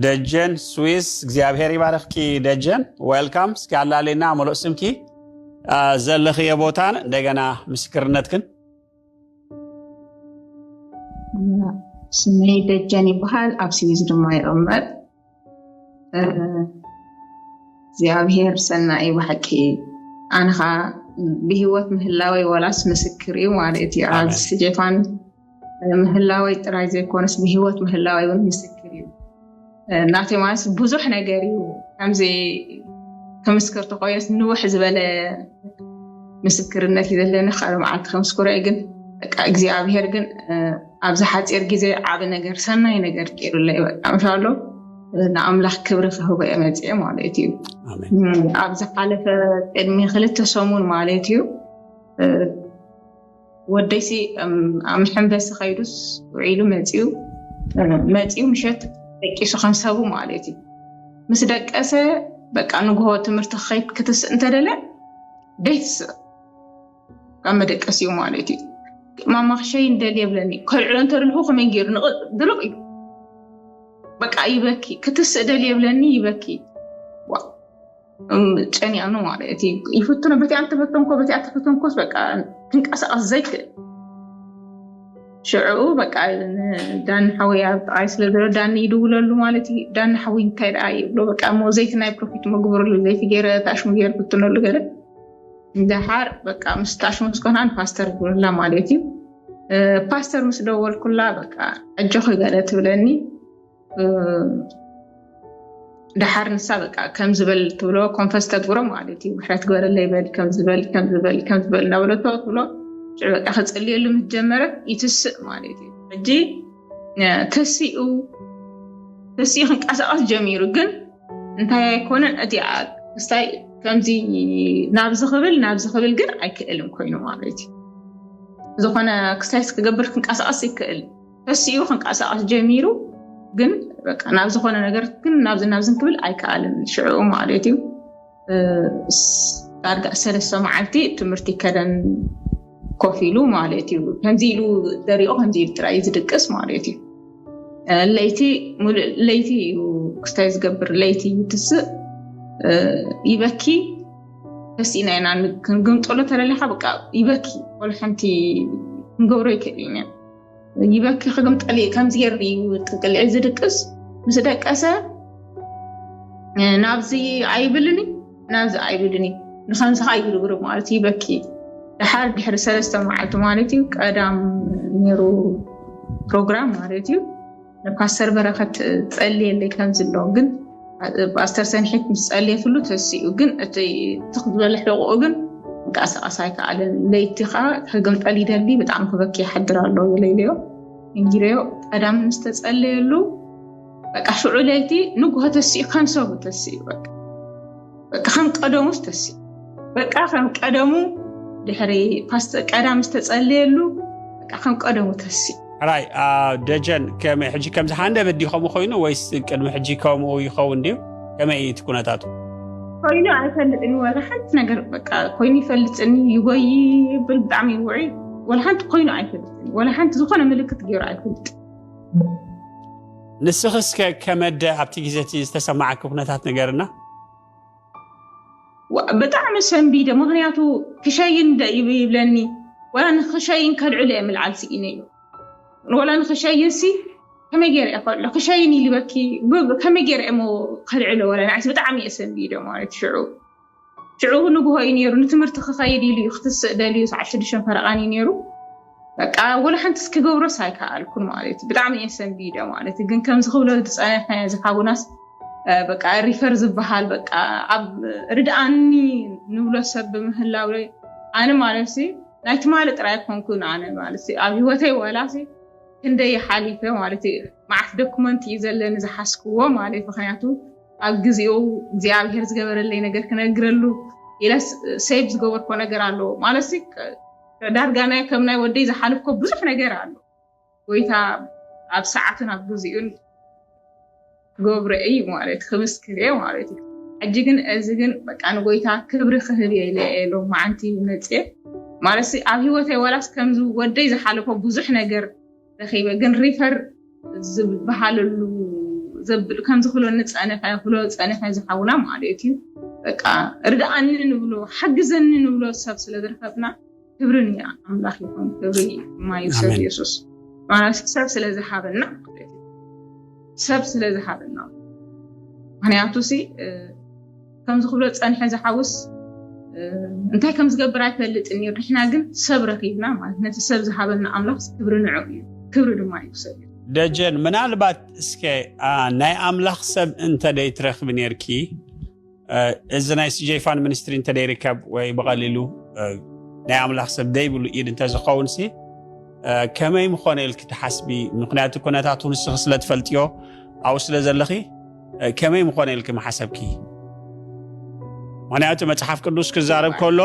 ደጀን ስዊስ እግዚአብሔር ይባርክኪ ደጀን ዌልካም ስካላሌና ሞሎስምኪ ዘለኽ የቦታን እንደገና ምስክርነትክን ስሜ ደጀን ይባሃል ኣብ ስዊዝ ድማ ይቕመጥ እግዚአብሔር ሰናይ ባሕቂ ኣንኻ ብህይወት ምህላወይ ወላስ ምስክር እዩ ማለት እዩ ኣብ ስጀፋን ምህላወይ ጥራይ ዘይኮነስ ብህይወት ምህላወይ እውን ምስክር እዩ ናተይ ማለት ብዙሕ ነገር እዩ ከምዚ ከምስክር ተቆየስ ንውሕ ዝበለ ምስክርነት ይዘለኒ ኻረ መዓልቲ ከምስክሮ ግን በቃ እግዚአብሔር ግን ኣብዚ ሓፂር ግዜ ዓብ ነገር ሰናይ ነገር ገይሩለይ በቃ እንሻሎ ንኣምላኽ ክብሪ ክህቦ መፅአ ማለት እዩ ኣብዚ ሓለፈ ቅድሚ 2 ሰሙን ማለት እዩ ወደይሲ ኣብ ሕንበስ ኸይዱስ ውዒሉ መፅኡ ምሸት ደቂሱ ከንሰቡ ማለት እዩ ምስ ደቀሰ በቃ ንግሆ ትምህርቲ ኸይድ ክትስ እንተደለ ደይስ ካብ መደቀስ እዩ ማለት እዩ ማማኽሸይ እንደል የብለኒ ከልዕሎ እንተልሁ ከመይ ገይሩ ድልቕ እዩ በቃ ይበኪ ክትስእ ደል የብለኒ ይበኪ ጨኒያኑ ማለት እዩ ይፍትኖ በቲያ ተፈተንኮስ በቃ ክንቀሳቀስ ዘይክእል ሽዑ በቃ ዳን ሓወያ ብጣይ ስለዘሎ ዳን ይድውለሉ ማለት እዩ ዳን ሓዊ እንታይ ደኣ ይብሎ በቃ ሞ ዘይት ናይ ፕሮፊት መግበረሉ ዘይት ገይረ ታሽሙ ገይር ክትነሉ ገለ እንደሓር በቃ ምስታሽሙ ስኮናን ፓስተር ብላ ማለት እዩ ፓስተር ምስ ደወልኩላ በቃ ኣጆኸ ገለ ትብለኒ دحار نسا بقى كم زبل تبلو كونفس تدورو ማለት እዩ ምሕረት ግበረለይ በል ከም ዝበል ናብለቶ ብሎ በቃ ኸጽልየሉ ምትጀመረ ይትስእ ማለት እዩ እጂ ተሲኡ ክንቀሳቀስ ጀሚሩ ግን እንታይ ኣይኮነን እቲ ስታይ ከምዚ ናብዚ ኽብል ግን ኣይክእልም ኮይኑ ማለት እዩ ዝኾነ ክስታይስ ክገብር ክንቀሳቀስ ይክእል ተሲኡ ክንቀሳቀስ ጀሚሩ ግን በቃ ናብ ዝኾነ ነገር ግን ናብዝን ክብል ኣይከኣልን ሽዑ ማለት እዩ ዳርጋ 3 መዓልቲ ትምህርቲ ከደን ኮፊሉ ማለት እዩ ከምዚ ኢሉ ደሪኦ ከምዚ ኢሉ ጥራይ ዝድቅስ ማለት እዩ ለይቲ ክስታይ ዝገብር ለይቲ ይትስእ ይበኪ ተሲና ኢና ክንግምጠሎ ተለሊኻ በቃ ይበኪ ወልሓንቲ ክንገብሮ ይክእልኛ ይበኪ ክግምጠሊ ከምዚ ገይሩ ጥቅልዕ ዝድቅስ ምስ ደቀሰ ናብዚ ኣይብልኒ ንኸምዚ ይግብር ማለት ይበኪ ድሕሪ 3 መዓልቲ ማለት እዩ ቀዳም ነይሩ ፕሮግራም ማለት እዩ ንፓስተር በረኸት ጸልየለይ ከምዝሎ ግን ፓስተር ሰንሒት ምስ ጸልየትሉ ተሲኡ ግን እቲ ትኽዝበለ ሕቑ ግን እንቃሳቀስ ኣይከኣልን ለይቲኻ ክግምጠል ይደሊ በጣም ክበኪ ይሓድር ኣለዎ ለይለዮ እንግዲዮ ቀዳም ምስ ተጸልየሉ በቃ ሽዑ ለይቲ ንግሆ ተሲኡ ከንሰቡ ተሲኡ በቃ ከም ቀደሙስ ተሲኡ በቃ ከም ቀደሙ ድሕሪ ፓስተር ቀዳም ምስ ተጸልየሉ በቃ ከም ቀደሙ ተሲኡ راي دجن كم حجي كم زحان ده بدي خمو خوينو ويس كلمة حجي كم ويخون ديو كم أي تكون تاتو خوينو عارفة إنه ولا حد نقر بقى خويني فلت إني يجوي بالدعم يوعي ولا حد خوينو عارفة ولا حد زخانة ملكة غير عارفة نسخس كمد عبتي جزتي استسمعك بنتات نقرنا وبدعم سنبيده مغنياتو كشاين دا يبلني ولا نخشاين كالعلي من العالسيني ولا نخشاين سي كما يجري أقول لك خشاين اللي بكي كما يجري أمو كالعلي ولا نعيس بدعم سنبيده مالت شعوب نجوه ينيرو نتمرت خيري اللي يختص دالي 10 شهر فرقاني ينيرو بقى ولا حنتس كجورة سايكا الكل مالتي بدعم سنبيده مالتي جن كم زخولة تسأل إحنا زحابو ناس بقى ريفرز بحال بقى رداني نقول سب مهلا ولا أنا مالسي نايت مالت رايكم كون أنا مالسي أبي وتي ولا سي كندي حالي في مالتي مع دوكمنت يزلني زحسكوا مالتي فخياتو أجزيو زياب هرز جبر اللي نقدر كنا نقرلو إلى سيبز جوور كنا نقرالو مالسي دار جانا كمنا ودي زحالكوا بزح نقرالو ويتا أب ساعتنا بزيون جبر أي مالتي 5 كريه مالتي أجيجن أزيجن أنا ويتا كبر خهري إلى لو ما عندي نتيه مالسي أبي وتي ولا كمزو ودي زحالكوا بزح نقر دخيبة جن ريفر بحالو ዘብል ከም ዝኽሎ ንጻነፋ ይኽሎ ጻነፋ ዝሓውና ማለት እዩ በቃ ርዳኣኒ ንብሎ ሓግዘኒ ንብሎ ሰብ ስለ ዝረከብና ክብርን ያ ኣምላኽ ይኹን ክብሪ ማይሰብ ኢየሱስ ማለት ሰብ ስለ ዝሃበና ሰብ ስለ ዝሃበና ምክንያቱ ሲ ከም ዝኽሎ ጸንሐ ዝሓውስ እንታይ ከም ዝገብር ኣይፈልጥን እዩ ንሕና ግን ሰብ ረኺብና ማለት ነቲ ሰብ ዝሃበና ኣምላኽ ክብሪ ንዑ እዩ ክብሪ ድማ ይውሰድ ደጀን ምናልባት እስከ ናይ ኣምላኽ ሰብ እንተ ደይ ትረኽብ ነርኪ እዚ ናይ ስጄፋን ሚኒስትሪ እንተ ደይ ርከብ ወይ በቐሊሉ ናይ ኣምላኽ ሰብ ደይብሉ ኢድ እንተ ዝኸውን ሲ ከመይ ምኾነ ኢልክ ትሓስቢ ምክንያቱ ኩነታቱ ንስኺ ስለ ትፈልጥዮ ኣብኡ ስለ ዘለኺ ከመይ ምኾነ ኢልክ መሓሰብኪ ምክንያቱ መጽሓፍ ቅዱስ ክዛረብ ከሎ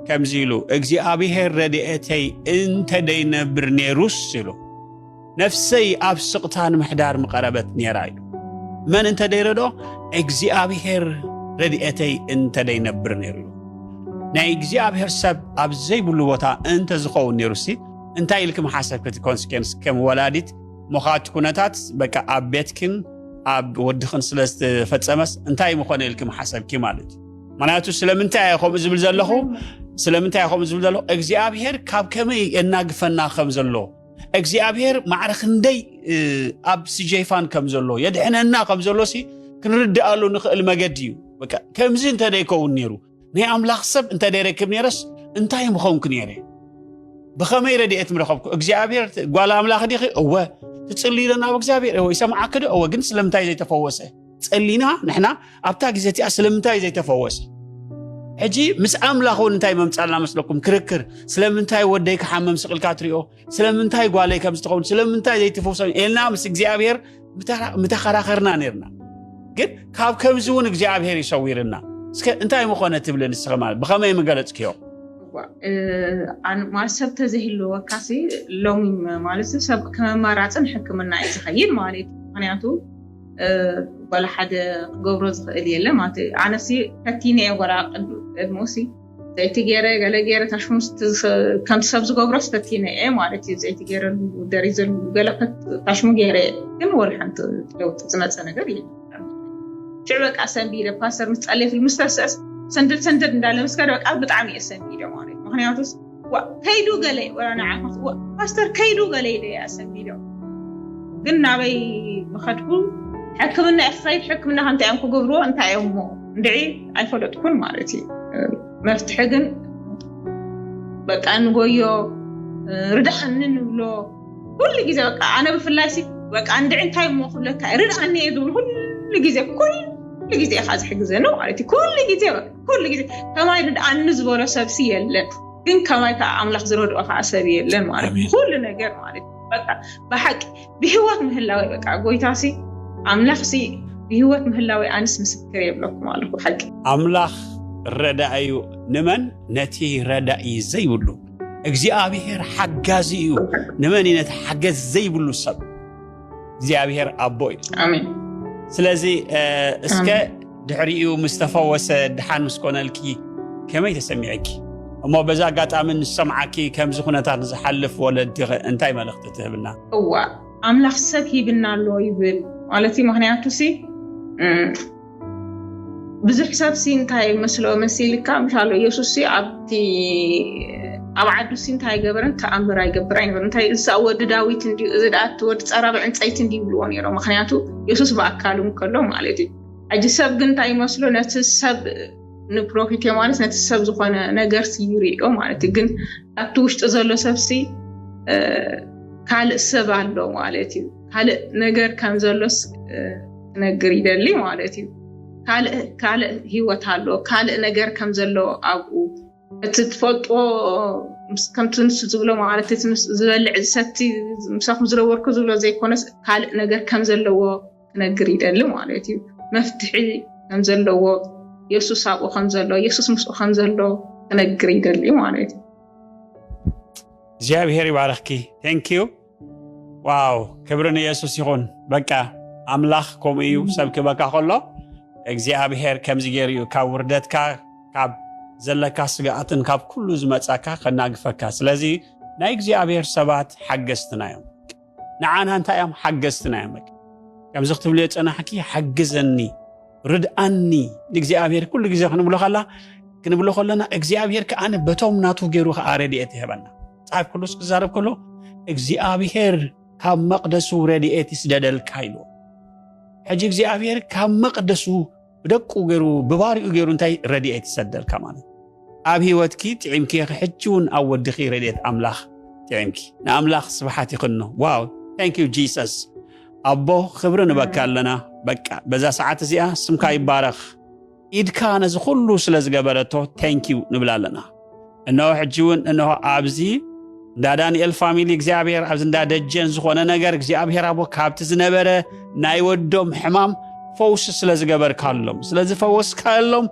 ከምዚ ኢሉ እግዚአብሔር ረድኤተይ እንተ ደይነብር ነይሩስ ኢሉ ነፍሰይ ኣብ ስቕታን ምሕዳር ምቐረበት ነይራ እዩ መን እንተ ደይረዶ እግዚአብሔር ረድኤተይ እንተ ደይነብር ነይሩ ናይ እግዚአብሔር ሰብ ኣብ ዘይብሉ ቦታ እንተ ዝኸውን ነይሩሲ እንታይ ኢልክ መሓሰብክ እቲ ኮንሲኩዌንስ ከም ወላዲት ምኻት ኩነታት በቃ ኣብ ቤትክን ኣብ ወድኽን ስለ ዝተፈጸመስ እንታይ ምኾነ ኢልክ መሓሰብኪ ማለት እዩ ምክንያቱ ስለምንታይ ከምኡ ዝብል ዘለኹ ስለምንታይ ከምኡ ዝብል ዘለኹ እግዚአብሔር ካብ ከመይ እናግፈና ከም ዘሎ እግዚአብሔር ማዕረኽ እንደይ ኣብ ስጄፋን ከም ዘሎ የድሕነና ከም ዘሎ ሲ ክንርዳኣሉ ንኽእል መገዲ እዩ በቃ ከምዚ እንተ ደይከውን ነይሩ ናይ ኣምላኽ ሰብ እንተ ደይረክብ ነይረስ እንታይ ምኾንኩ ነይረ ብኸመይ ረድኤት ምረኸብኩ እግዚአብሔር ጓል ኣምላኽ ዲኺ እወ ትጽልይለና ብእግዚአብሔር እወ ይሰምዓክ ዶ እወ ግን ስለምንታይ ዘይተፈወሰ ጸሊና ንሕና ኣብታ ግዜ እቲኣ ስለምንታይ ዘይተፈወሰ ሕጂ ምስ ኣምላኽ እውን እንታይ መምጻልና መስለኩም ክርክር ስለምንታይ ወደይ ክሓመም ስቕልካ ትሪኦ ስለምንታይ ጓለይ ከም ዝተኸውን ስለምንታይ ዘይተፈወሰ ኤልና ምስ እግዚአብሔር ምተኸራኸርና ነርና ግን ካብ ከምዚ እውን እግዚአብሔር ይሰዊርና እስከ እንታይ ምኾነ ትብል ንስኸ ማለት ብኸመይ መገለጽክዮ ማለት ሰብ ተዘይህልወካ ሲ ሎሚ ማለት ሰብ ከመማራፅን ሕክምና እዩ ዝኸይድ ማለት ምክንያቱ ولا حدا قبرز قليل ما ت أنا سي كتيني ولا قدموسي زي تجارة قال جارة تشمس كم سبز قبرز كتيني ما رتي زي تجارة وداريزل قال تشمو جارة كم ورحنت لو تزنت سنة قريب شعبك أسم بيره باسر متألف المستسس سندل ندال مسكرك أبد عمي أسم بيره ما رت مخني عطوس وكيدو قالي ولا نعم باستر كيدو قالي ده أسم بيره قلنا بي مخاطبو حكمنا أفريد حكمنا هنت أنكو قبرو أنت يومو ندعي أيفلو تكون مالتي مفتحقن بقى نقويو ردحنن ولو كل جزء بقى أنا بفلاسي بقى ندعي أنت يومو خلك ردحني يدور كل جزء كل جزء خاز حق زينو مالتي كل جزء كما يرد أن نزبوره سبسية لن كن كما يتعامل خزرود وقع سبية لن مالتي كل نجار مالتي بقى بحق بهوات مهلاوي بقى قوي تاسي أملاخ سي بهوات مهلاوي أنس مسكر يبلغكم علىكم حق أملاخ ردأيو نمن نتي ردأي زي بلو እግዚአብሔር حجازيو نمن ينتحجز زي بلو السب እግዚአብሔር أبوي آمين سلازي اسك دحريو مستفوس دحان مسكونلكي كما يتسمعكي أما بزا قاطعمن سمعكي كم زخونتات زحلف ولا انتي ملخت تهبنا هو أملاخ سكي بنا لو يبل مالتي مخنياتو سي بزح حساب سي انتاي مسلو مسيلكا مشالو يسوس سي أبعدو سي انتاي قبرن تأمبراي قبرين انتاي إسا ود داويت اندي إزدات ود تقرب انتايت اندي بلوان يرو مخنياتو يسوس بأكالو مكالو مالتي أجي سب انتاي مسلو نتسب نبروفيت يمانس نتسب زخوانا نقر سيوري او مالتي قن أبتوش تزالو سب سي كالق سبالو مالتي كالق نقر كان زالوس نقر يدلي مالتي كالق هيوات هالو كالق نقر كان زالو أبو تتفلطو كم تنسو زبلو مالتي تنسو زبالع ستي مساق مزلو وركو زبلو زي كونس كالق نقر كان زالو نقر يدلي مالتي مفتحي كان زالو يسوس أبو كان زالو يسوس مسو كان زالو نقر يدلي مالتي እግዚአብሔር ይባርክኪ ቴንክ ዩ ዋው ክብርን ኢየሱስ ይሁን በቃ አምላኽ ኮምዩ ሰብክ በቃ ሆሎ እግዚአብሔር ከምዚ ገሪዩ ካብ ውርደትካ ካብ ዘለካ ስጋኣትን ካብ ኩሉ ዝመጻካ ከናግፈካ ስለዚ ናይ እግዚአብሔር ሰባት ሓገስትና እዮም ንዓና እንታይ እዮም ሓገስትና እዮም كم زخت بلي أنا حكي حجزني ردأني لإግዚአብሔር كل ጊዜ ክንብሎ ኸለና እግዚአብሔር ከአነ በቶም ናቱ ገይሩ ረድኤት ይህበና ጻፍ ኩሉስ ክዛረብ ከሎ እግዚአብሔር ካብ መቅደሱ ረድኤት ይስደደልካ ኢሉ ሕጂ እግዚአብሔር ካብ መቅደሱ ብደቁ ገይሩ ብባሪኡ ገይሩ እንታይ ረድኤት ይሰደልካ ማለት ኣብ ህይወትኪ ጥዕምኪ ሕጂውን ኣብ ወድኺ ረድኤት ኣምላኽ ጥዕምኪ ንኣምላኽ ስብሓት ይኽኖ ዋው ታንክ ዩ ጂሰስ ኣቦ ክብሪ ንበካ ኣለና በቃ በዛ ሰዓት እዚኣ ስምካ ይባረኽ ኢድካ ነዚ ኩሉ ስለ ዝገበረቶ ታንክ ዩ ንብላለና እነሆ ሕጂውን እነሆ ኣብዚ እንዳ ዳንኤል ፋሚሊ እግዚአብሔር ኣብዚ እንዳ ደጀን ዝኾነ ነገር እግዚአብሔር ኣቦ ካብቲ ዝነበረ ናይ ወዶም ሕማም ፈውስ ስለ ዝገበርካሎም ስለ ዝፈወስካሎም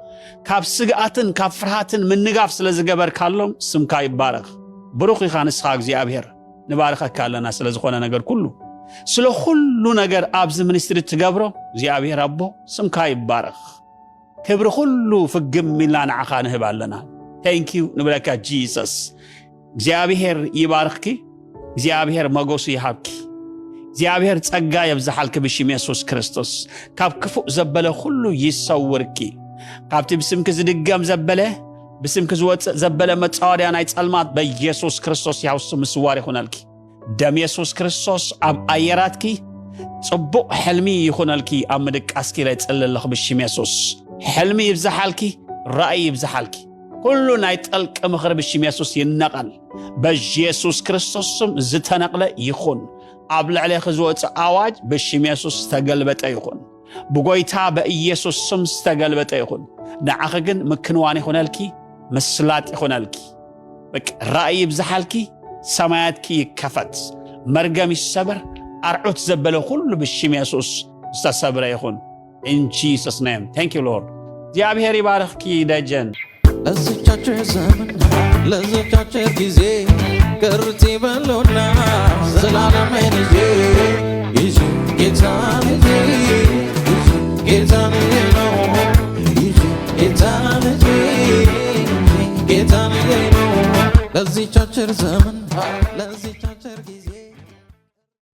ካብ ስግኣትን ካብ ፍርሃትን ምንጋፍ ስለ ዝገበርካሎም ስምካ ይባረኽ ብሩኽ ኢኻ ንስኻ እግዚአብሔር ንባረኸካ ኣለና ስለ ዝኾነ ነገር ኩሉ ስለ ኩሉ ነገር ኣብዚ ሚኒስትሪ ትገብሮ እግዚአብሔር ኣቦ ስምካ ይባረኽ ክብሪ ኩሉ ፍግም ኢልና ንዓኻ ንህብ ኣለና ታንክ ዩ ንብለካ ጂሰስ እግዚአብሔር ይባርኽኪ እግዚአብሔር መጎሱ ይሃብኪ እግዚአብሔር ጸጋ የብዛሓልኪ ብሽም ኢየሱስ ክርስቶስ ካብ ክፉእ ዘበለ ሁሉ ይሰውርኪ ካብቲ ብስምኪ ዝድገም ዘበለ ብስምኪ ዝወፅእ ዘበለ መጻወድያ ናይ ጸልማት በኢየሱስ ክርስቶስ ያውስ ምስዋር ይኹነልኪ ደም ኢየሱስ ክርስቶስ ኣብ ኣየራትኪ ጽቡቕ ሕልሚ ይኹነልኪ ኣብ ምድቃስኪ ላይ ጸልለኽ ብሽም ኢየሱስ ሕልሚ ይብዛሓልኪ ራእይ ይብዛሓልኪ ኩሉ ናይ ጠልቂ ምኽሪ ብሽም ኢየሱስ ይነቐል በኢየሱስ ክርስቶስ ስም ዝተነቕለ ይኹን ኣብ ልዕሊኺ ዝወፅእ ኣዋጅ ብሽም ኢየሱስ ዝተገልበጠ ይኹን ብጎይታ በኢየሱስ ስም ዝተገልበጠ ይኹን ንዓኺ ግን ምክንዋን ይኹነልኪ ምስላጥ ይኹነልኪ በቃ ራእይ ይብዛሓልኪ ሰማያትኪ ይከፈት መርገም ይሰበር ኣርዑት ዘበለ ሁሉ ብሽም ኢየሱስ ዝተሰብረ ይኹን in Jesus name thank you Lord እግዚአብሔር ይባርኽኪ ደጀን ለዝቻቸው ዘመን ለዝቻቸው ጊዜ ቅርት ይበሉና ዘላለም እንጂ ይዙ ጌታን እንጂ ጌታን ነው ይዙ ጌታን እንጂ ጌታን ነው ለዝቻቸው ዘመን ለዝቻቸው ጊዜ